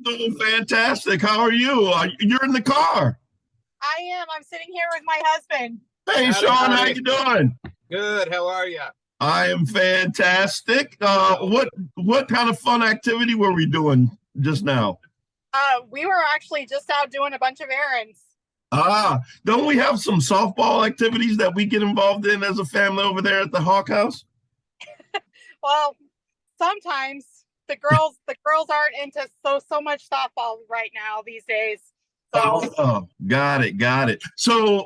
Doing fantastic. How are you? You're in the car. I am. I'm sitting here with my husband. Hey, Howdy, Sean, how howdy. you doing? Good. How are you? I am fantastic. Oh, What kind of fun activity were we doing just now? We were actually just out doing a bunch of errands. Don't we have some softball activities that we get involved in as a family over there at the Hawk House? Well, sometimes the girls aren't into so much softball right now these days. So Oh, got it, got it. So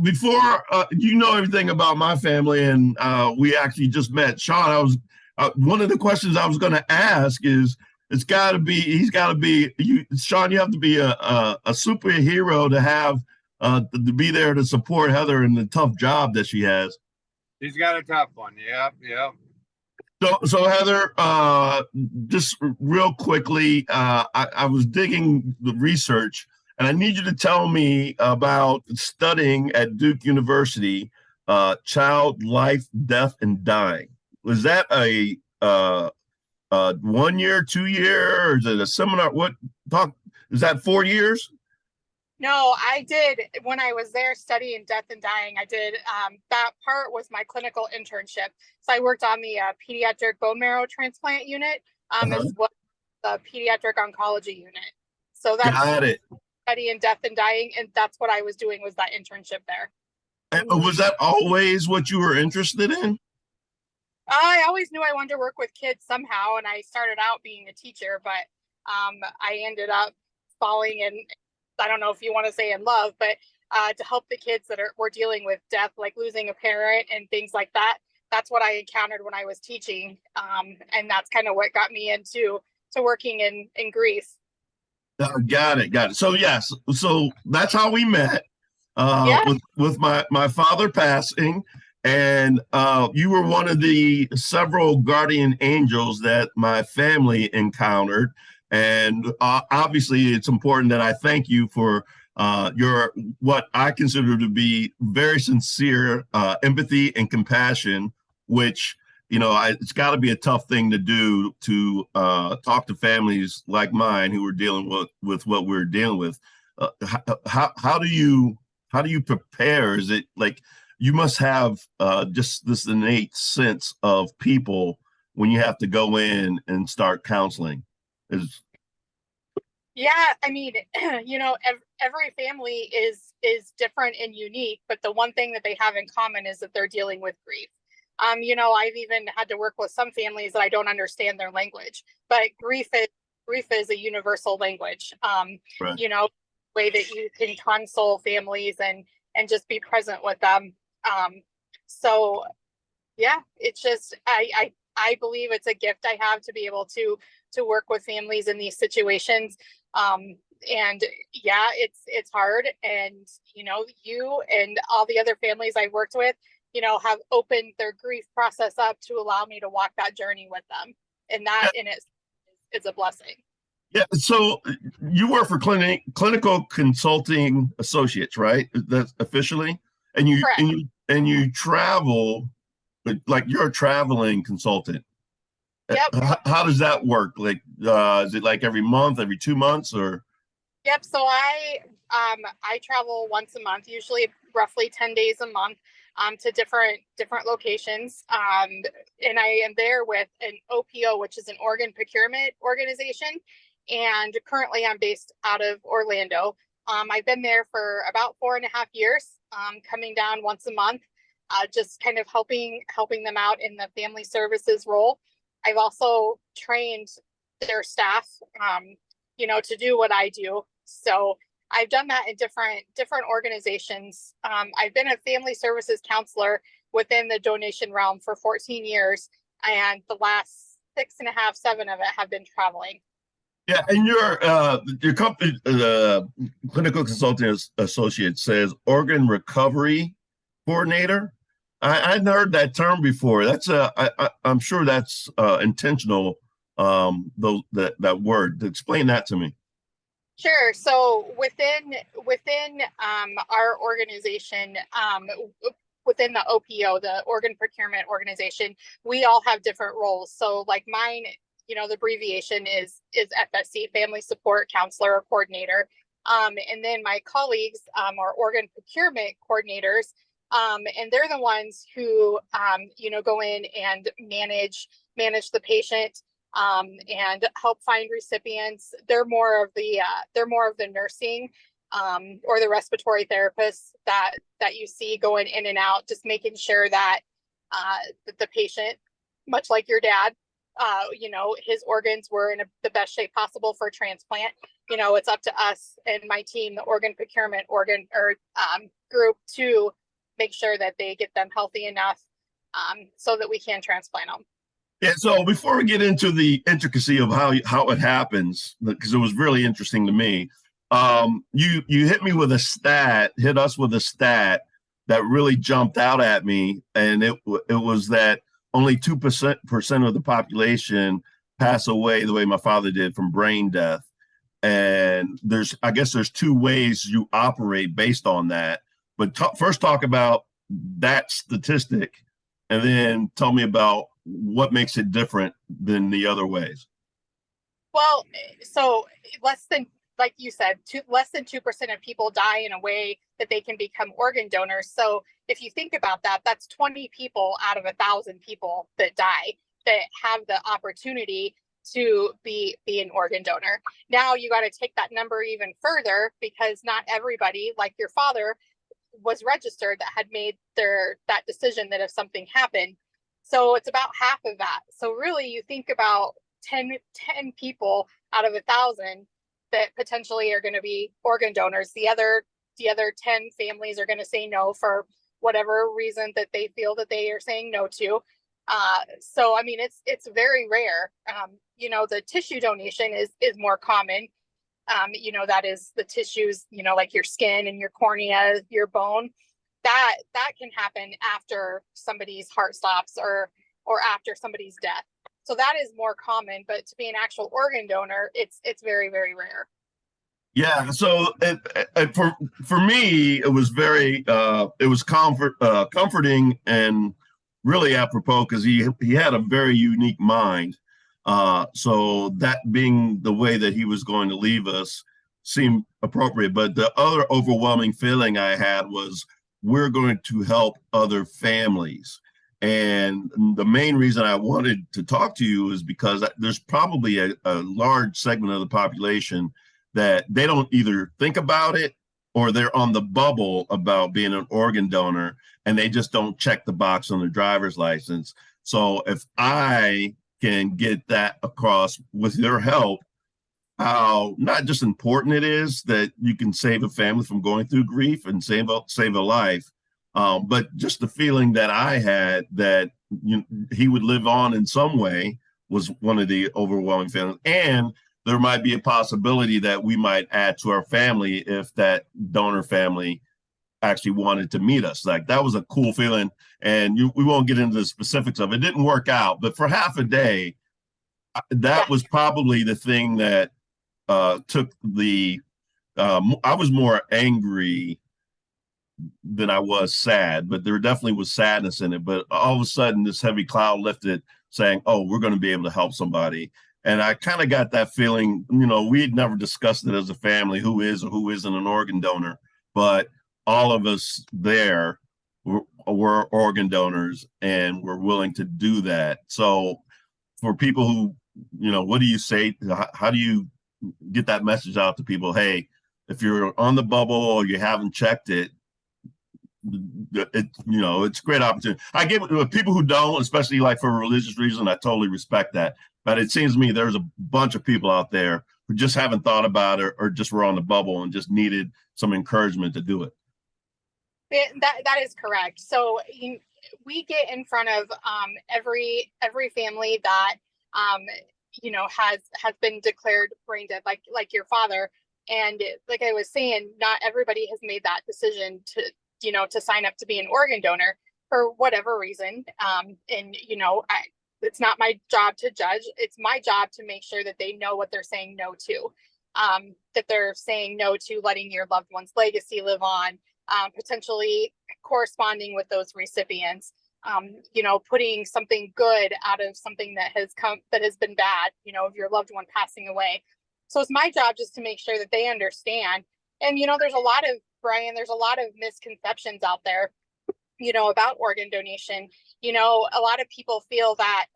before you know everything about my family, and we actually just met Sean. I was one of the questions I was going to ask is it's got to be he's got to be you, Sean. You have to be a superhero to have to be there to support Heather in the tough job that she has. he's got a tough one. Yep, yep. So Heather, just real quickly, I was digging the research, and I need you to tell me about studying at Duke University, child life, death, and dying. Was that a 1 year, 2 year, or is it a seminar? What talk? Is that 4 years? no, I did when I was there studying death and dying. I did that part was my clinical internship. So I worked on the pediatric bone marrow transplant unit, Uh-huh. as well as the pediatric oncology unit. So that's Got it. studying death and dying, and that's what I was doing was that internship there. And was that always what you were interested in? I always knew I wanted to work with kids somehow, and I started out being a teacher, but I ended up falling in. I don't know if you want to say in love, but to help the kids that were dealing with death, like losing a parent and things like that. That's what I encountered when I was teaching, and that's kind of what got me into to working in grief. Got it, got it. So yes, so that's how we met. Yeah, With my father passing, and you were one of the several guardian angels that my family encountered, and obviously it's important that I thank you for your what I consider to be very sincere empathy and compassion, which it's got to be a tough thing to do to talk to families like mine who are dealing with what we're dealing with. How do you prepare? Is it like you must have just this innate sense of people when you have to go in and start counseling? Is yeah. I mean, every family is different and unique, but the one thing that they have in common is that they're dealing with grief. I've even had to work with some families that I don't understand their language, but grief is a universal language. right? Way that you can console families and just be present with them. Um, so yeah, it's just I believe it's a gift I have to be able to work with families in these situations. Um, and yeah, it's hard, and you and all the other families I've worked with, have opened their grief process up to allow me to walk that journey with them, and that Yeah, in it is a blessing. yeah. So you work for clinical consulting associates, right? That's officially, and you Correct. and you travel like you're a traveling consultant. Yep. How does that work? Like, is it like every month, every 2 months, or? Yep. So I travel once a month, usually roughly 10 days a month, to different locations. And I am there with an OPO, which is an organ procurement organization. And currently I'm based out of Orlando. I've been there for about 4.5 years, coming down once a month, just kind of helping them out in the family services role. I've also trained their staff, to do what I do. So I've done that in different organizations. I've been a family services counselor within the donation realm for 14 years, and the last six and a half, seven of it have been traveling. Yeah, and your company, clinical consulting associate, says organ recovery coordinator. I hadn't heard that term before. I'm sure that's intentional. Those that word. Explain that to me. Sure. So within our organization, within the OPO, the Organ Procurement Organization, we all have different roles. So like mine, the abbreviation is FSC, Family Support Counselor or Coordinator. And then my colleagues are organ procurement coordinators. And they're the ones who, go in and manage the patient and help find recipients. They're more of the nursing or the respiratory therapists that you see going in and out, just making sure that the patient, much like your dad, his organs were in the best shape possible for transplant. It's up to us and my team, the organ procurement group, to make sure that they get them healthy enough so that we can transplant them. Yeah, so before we get into the intricacy of how it happens, because it was really interesting to me, you hit us with a stat that really jumped out at me, and it was that only 2% of the population pass away the way my father did from brain death. And I guess there's two ways you operate based on that. But first talk about that statistic, and then tell me about what makes it different than the other ways. Well, so like you said, less than 2% of people die in a way that they can become organ donors. So if you think about that, that's 20 people out of 1,000 people that die that have the opportunity to be an organ donor. Now you got to take that number even further, because not everybody, like your father, was registered that had made that decision that if something happened. So it's about half of that. So really you think about 10 people out of 1,000 that potentially are going to be organ donors. The other 10 families are going to say no for whatever reason that they feel that they are saying no to. So, I mean, it's very rare. The tissue donation is more common. That is the tissues, like your skin and your cornea, your bone, that can happen after somebody's heart stops or after somebody's death. So that is more common, but to be an actual organ donor, it's very, very rare. Yeah. So for me, it was very comforting and really apropos, because he had a very unique mind. So that being the way that he was going to leave us seemed appropriate. But the other overwhelming feeling I had was, we're going to help other families. And the main reason I wanted to talk to you is because there's probably a large segment of the population that they don't either think about it, or they're on the bubble about being an organ donor, and they just don't check the box on their driver's license. So if I can get that across with your help, how not just important it is that you can save a family from going through grief and save a life, but just the feeling that I had that he would live on in some way was one of the overwhelming feelings. And there might be a possibility that we might add to our family if that donor family actually wanted to meet us. Like, that was a cool feeling. And we won't get into the specifics of it. It didn't work out, but for half a day, that was probably the thing that took I was more angry than I was sad, but there definitely was sadness in it. But all of a sudden, this heavy cloud lifted, saying, oh, we're going to be able to help somebody. And I kind of got that feeling, we had never discussed it as a family, who is or who isn't an organ donor, but all of us there were organ donors and were willing to do that. So for people who, what do you say? How do you get that message out to people? Hey, if you're on the bubble or you haven't checked it, it's a great opportunity. I get with people who don't, especially like for a religious reason, I totally respect that. But it seems to me there's a bunch of people out there who just haven't thought about it, or just were on the bubble and just needed some encouragement to do it. That is correct. So we get in front of every family that has been declared brain dead, like your father. And like I was saying, not everybody has made that decision to sign up to be an organ donor for whatever reason. It's not my job to judge. It's my job to make sure that they know what they're saying no to, that they're saying no to letting your loved one's legacy live on, potentially corresponding with those recipients. putting something good out of something that has been bad, of your loved one passing away. So it's my job just to make sure that they understand. And, there's a lot of misconceptions out there, about organ donation. A lot of people feel that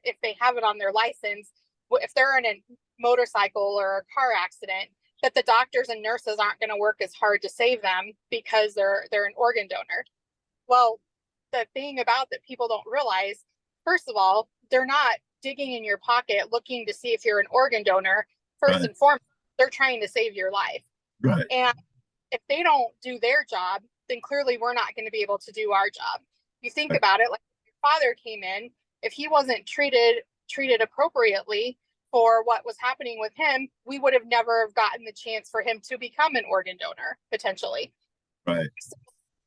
if they have it on their license, if they're in a motorcycle or a car accident, that the doctors and nurses aren't going to work as hard to save them because they're an organ donor. Well, the thing about that people don't realize, first of all, they're not digging in your pocket looking to see if you're an organ donor. First Right. and foremost, they're trying to save your life. Right. And if they don't do their job, then clearly we're not going to be able to do our job. You think Right. about it, like your father came in, if he wasn't treated appropriately for what was happening with him, we would have never gotten the chance for him to become an organ donor, potentially. Right. So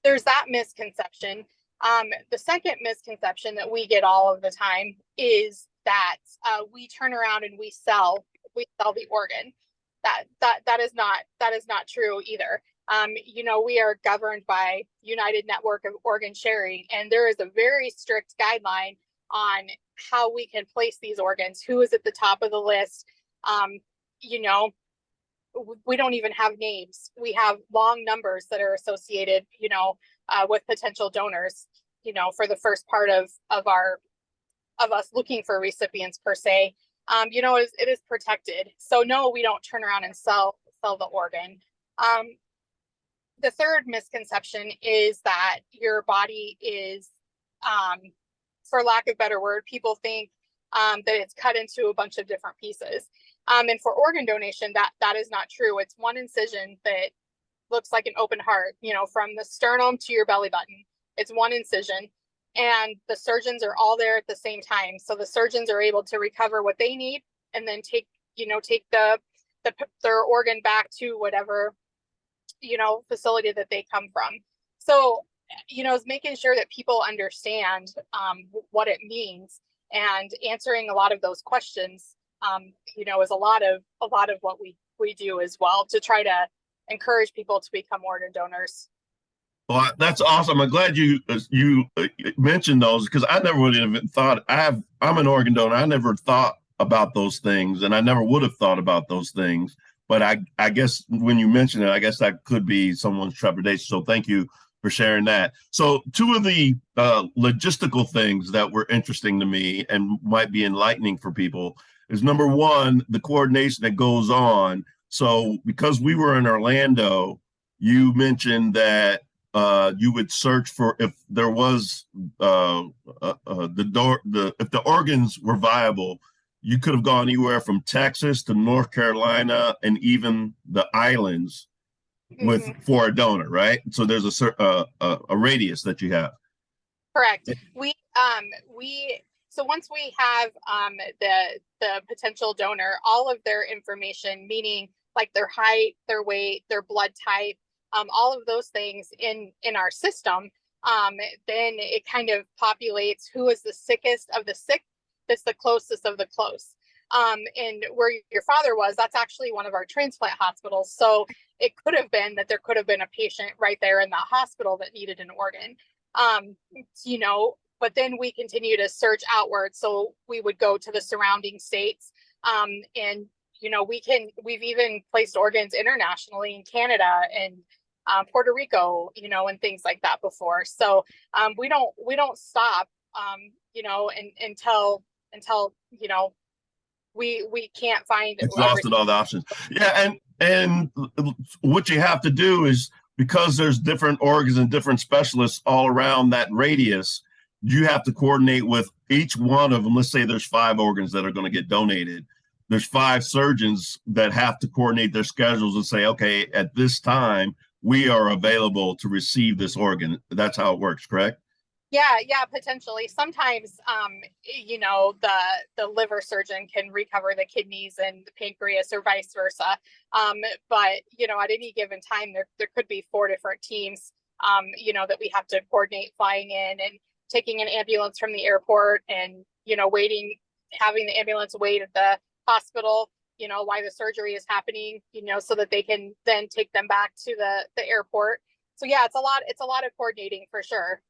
there's that misconception. The second misconception that we get all of the time is that we turn around and we sell the organ. That is not true either. We are governed by United Network of Organ Sharing, and there is a very strict guideline on how we can place these organs, who is at the top of the list. We don't even have names. We have long numbers that are associated, with potential donors, for the first part of us looking for recipients per se. It is protected. So no, we don't turn around and sell the organ. The third misconception is that your body is, for lack of a better word, people think that it's cut into a bunch of different pieces. And for organ donation, that is not true. It's one incision that looks like an open heart, from the sternum to your belly button. It's one incision, and the surgeons are all there at the same time. So the surgeons are able to recover what they need and then take their organ back to whatever, facility that they come from. So, is making sure that people understand what it means, and answering a lot of those questions, is a lot of what we do as well, to try to encourage people to become organ donors. Well, that's awesome. I'm glad you mentioned those, because I never would have even thought. I'm an organ donor. I never thought about those things, and I never would have thought about those things. But I guess when you mention it, I guess that could be someone's trepidation. So thank you for sharing that. So two of the logistical things that were interesting to me and might be enlightening for people is, number one, the coordination that goes on. So because we were in Orlando, you mentioned that you would search for, if there was if the organs were viable, you could have gone anywhere from Texas to North Carolina and even the islands for a donor, right? So there's a radius that you have. Correct. So once we have the potential donor, all of their information, meaning like their height, their weight, their blood type, all of those things in our system, then it kind of populates who is the sickest of the sick, that's the closest of the close. And where your father was, that's actually one of our transplant hospitals. So it could have been that there could have been a patient right there in the hospital that needed an organ. But then we continue to search outward. So we would go to the surrounding states, and we've even placed organs internationally in Canada and Puerto Rico, and things like that before. So we don't stop, until we can't find exhausted all the options. Yeah, and what you have to do is, because there's different organs and different specialists all around that radius, you have to coordinate with each one of them. Let's say there's 5 organs that are going to get donated. There's 5 surgeons that have to coordinate their schedules and say, okay, at this time we are available to receive this organ. That's how it works, correct? Yeah, potentially. Sometimes, the liver surgeon can recover the kidneys and the pancreas, or vice versa. But at any given time, there could be 4 different teams, that we have to coordinate flying in and taking an ambulance from the airport, and having the ambulance wait at the hospital, while the surgery is happening, so that they can then take them back to the airport. So yeah, it's a lot of coordinating for sure.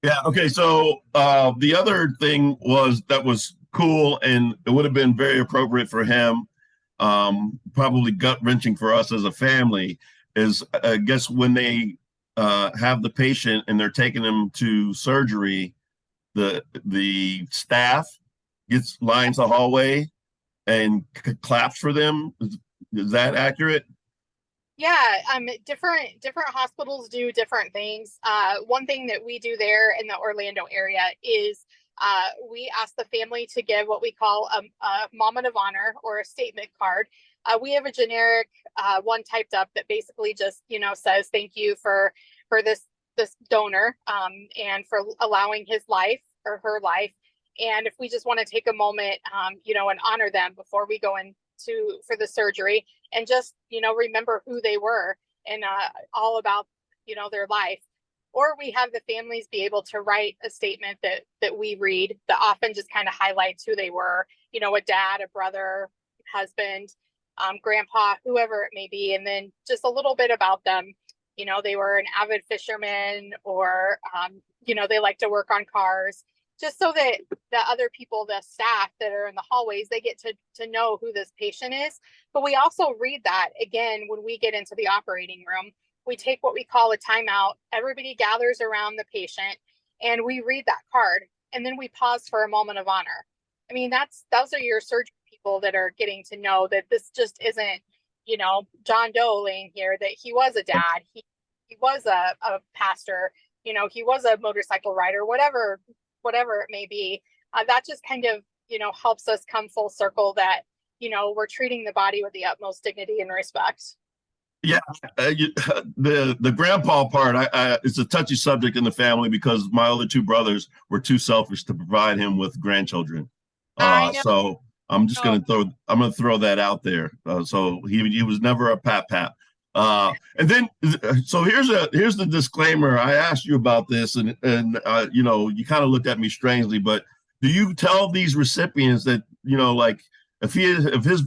Yeah. Okay. So the other thing was that was cool, and it would have been very appropriate for him. Probably gut wrenching for us as a family is, I guess, when they have the patient and they're taking them to surgery, the staff gets lines the hallway and claps for them. Is that accurate? Yeah, different hospitals do different things. One thing that we do there in the Orlando area is we ask the family to give what we call a moment of honor or a statement card. We have a generic one typed up that basically just says thank you for this donor and for allowing his life or her life. And if we just want to take a moment, and honor them before we go into for the surgery, and just remember who they were and all about their life, or we have the families be able to write a statement that we read that often just kind of highlights who they were, a dad, a brother, husband, grandpa, whoever it may be, and then just a little bit about them. They were an avid fisherman, or they like to work on cars, just so that the other people, the staff that are in the hallways, they get to know who this patient is. But we also read that again when we get into the operating room. We take what we call a timeout. Everybody gathers around the patient and we read that card, and then we pause for a moment of honor. I mean, those are your surgery people that are getting to know that this just isn't, John Doe laying here, that he was a dad, he was a pastor, he was a motorcycle rider, whatever it may be. That just kind of helps us come full circle that we're treating the body with the utmost dignity and respect. Yeah, the grandpa part, it's a touchy subject in the family because my other two brothers were too selfish to provide him with grandchildren. I know. So I'm gonna throw that out there. So he was never a pap. And then so here's the disclaimer. I asked you about this, and you kind of looked at me strangely, but do you tell these recipients that like if his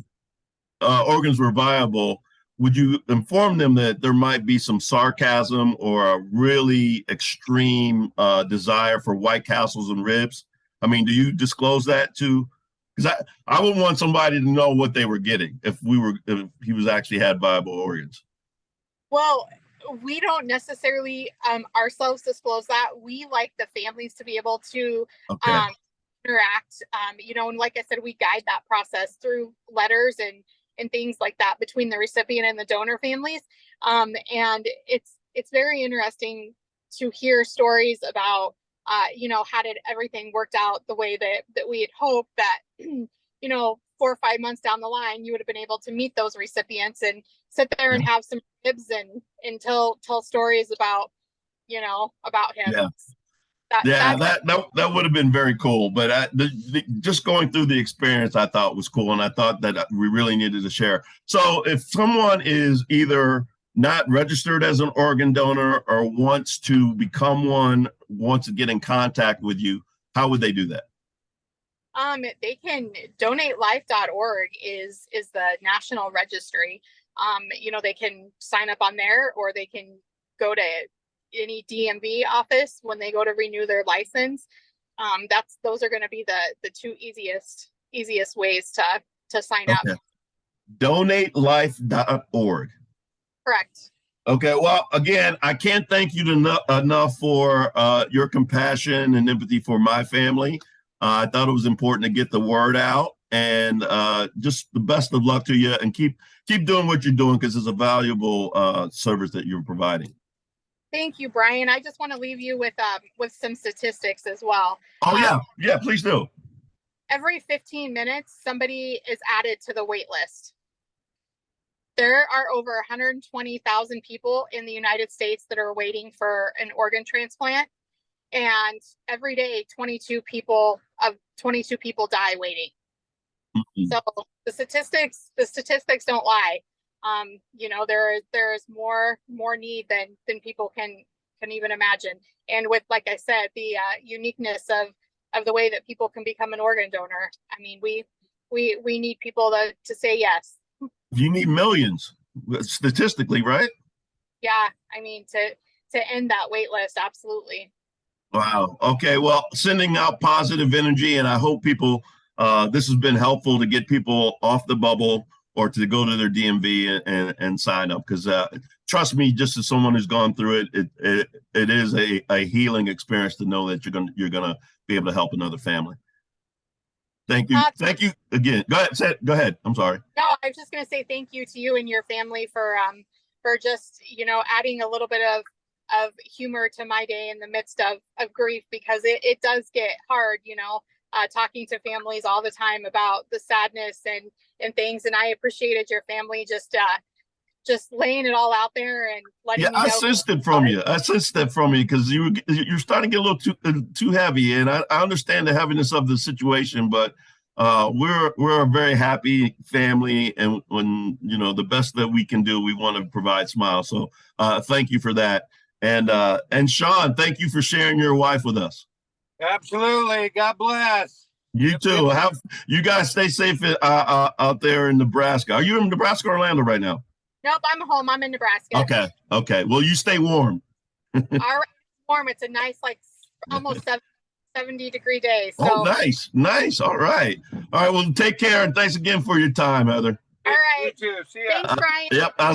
organs were viable, would you inform them that there might be some sarcasm or a really extreme desire for White Castles and ribs? I mean, do you disclose that to? Because I would want somebody to know what they were getting if he was actually had viable organs. Well, we don't necessarily ourselves disclose that. We like the families to be able to Okay. interact. And like I said, we guide that process through letters and things like that between the recipient and the donor families. And it's very interesting to hear stories about how did everything worked out the way that we had hoped, that 4 or 5 months down the line you would have been able to meet those recipients and sit there Yeah. and have some ribs and tell stories about about him. Yeah. that Yeah, that's that would have been very cool. But just going through the experience, I thought was cool, and I thought that we really needed to share. So, if someone is either not registered as an organ donor or wants to become one, wants to get in contact with you, how would they do that? They can donatelife.org is the national registry. They can sign up on there, or they can go to any DMV office when they go to renew their license. Those are going to be the two easiest ways to sign up. Okay. Donatelife.org. Correct. Okay, well, again, I can't thank you enough for your compassion and empathy for my family. I thought it was important to get the word out, and just the best of luck to you, and keep doing what you're doing because it's a valuable service that you're providing. Thank you, Brian. I just want to leave you with some statistics as well. Oh yeah, please do. Every 15 minutes, somebody is added to the wait list. There are over 120,000 people in the United States that are waiting for an organ transplant, and every day 22 people die waiting. Mhm. So the statistics don't lie. There is more need than people can even imagine. And with, like I said, the uniqueness of the way that people can become an organ donor, I mean, we need people to say yes. You need millions, statistically, right? Yeah, I mean, to end that wait list, absolutely. Wow. Okay. Well, sending out positive energy, and I hope people, this has been helpful to get people off the bubble or to go to their DMV and sign up. Because trust me, just as someone who's gone through it, it is a healing experience to know that you're gonna be able to help another family. Thank you. Thank you again. Go ahead. Go ahead. I'm sorry. No, I was just going to say thank you to you and your family for just, adding a little bit of humor to my day in the midst of grief, because it does get hard, talking to families all the time about the sadness and things. And I appreciated your family just laying it all out there and letting Yeah, me know. I sensed it from you. I sensed that from you because you're starting to get a little too heavy, and I understand the heaviness of the situation, but we're a very happy family, and when the best that we can do, we want to provide smiles. So thank you for that, and Sean, thank you for sharing your wife with us. Absolutely. God bless. You too. Have you guys stay safe out there in Nebraska. Are you in Nebraska or Orlando right now? Nope, I'm home. I'm in Nebraska. Okay. Okay. Well, you stay warm. All right, warm. It's a nice, like almost 70-degree day. So. Oh, nice. Nice. All right. All right. Well, take care. And thanks again for your time, Heather. All right. You too. See ya. Thanks, Brian. Yep.